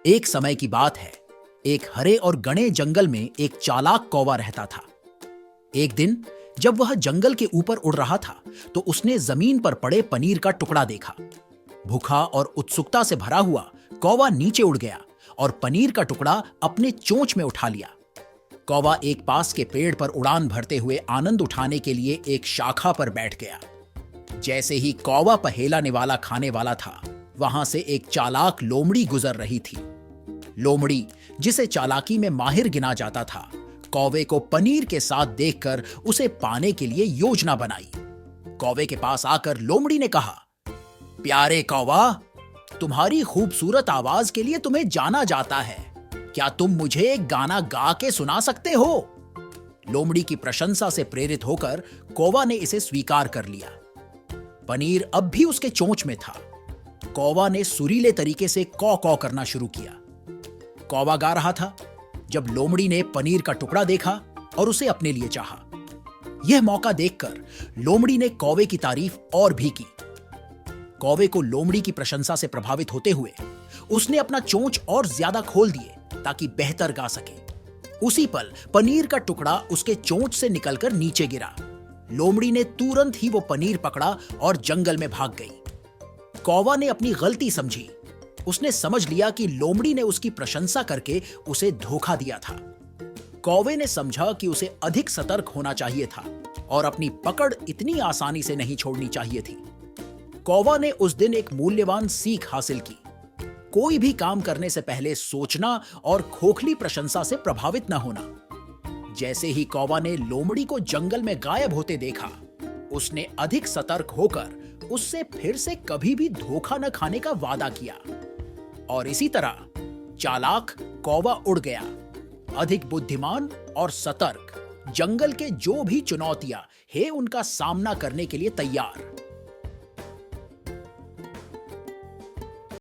एक समय की बात है। एक हरे और घने जंगल में एक चालाक कौवा रहता था। एक दिन जब वह जंगल के ऊपर उड़ रहा था तो उसने जमीन पर पड़े पनीर का टुकड़ा देखा। भूखा और उत्सुकता से भरा हुआ कौवा नीचे उड़ गया और पनीर का टुकड़ा अपने चोंच में उठा लिया। कौवा एक पास के पेड़ पर उड़ान भरते हुए आनंद उठाने के लिए एक शाखा पर बैठ गया। जैसे ही कौवा पहेला निवाला खाने वाला था, वहां से एक चालाक लोमड़ी गुजर रही थी। लोमड़ी, जिसे चालाकी में माहिर गिना जाता था, कौवे को पनीर के साथ देखकर उसे पाने के लिए योजना बनाई। कौवे के पास आकर लोमड़ी ने कहा, प्यारे कौवा, तुम्हारी खूबसूरत आवाज के लिए तुम्हें जाना जाता है। क्या तुम मुझे एक गाना गा के सुना सकते हो? लोमड़ी की प्रशंसा से प्रेरित होकर कौवा ने इसे स्वीकार कर लिया। पनीर अब भी उसके चोंच में था। कौवा ने सुरीले तरीके से कौ कौ करना शुरू किया। कौवा गा रहा था जब लोमड़ी ने पनीर का टुकड़ा देखा और उसे अपने लिए चाहा। यह मौका देखकर लोमड़ी ने कौवे की तारीफ और भी की। कौवे को लोमड़ी की प्रशंसा से प्रभावित होते हुए उसने अपना चोंच और ज्यादा खोल दिए ताकि बेहतर गा सके। उसी पल पनीर का टुकड़ा उसके चोंच से निकलकर नीचे गिरा। लोमड़ी ने तुरंत ही वो पनीर पकड़ा और जंगल में भाग गई। कौवा ने अपनी गलती समझी। उसने समझ लिया कि लोमड़ी ने उसकी प्रशंसा करके उसे धोखा दिया था। कौवे ने समझा कि उसे अधिक सतर्क होना चाहिए था और अपनी पकड़ इतनी आसानी से नहीं छोड़नी चाहिए थी। कौवा ने उस दिन एक मूल्यवान सीख हासिल की। कोई भी काम करने से पहले सोचना और खोखली प्रशंसा से प्रभावित न होना। जैसे ही कौवा ने लोमड़ी को जंगल में गायब होते देखा, उसने अधिक सतर्क होकर उससे फिर से कभी भी धोखा न खाने का वादा किया। और इसी तरह चालाक कौवा उड़ गया, अधिक बुद्धिमान और सतर्क, जंगल के जो भी चुनौतियां हैं उनका सामना करने के लिए तैयार।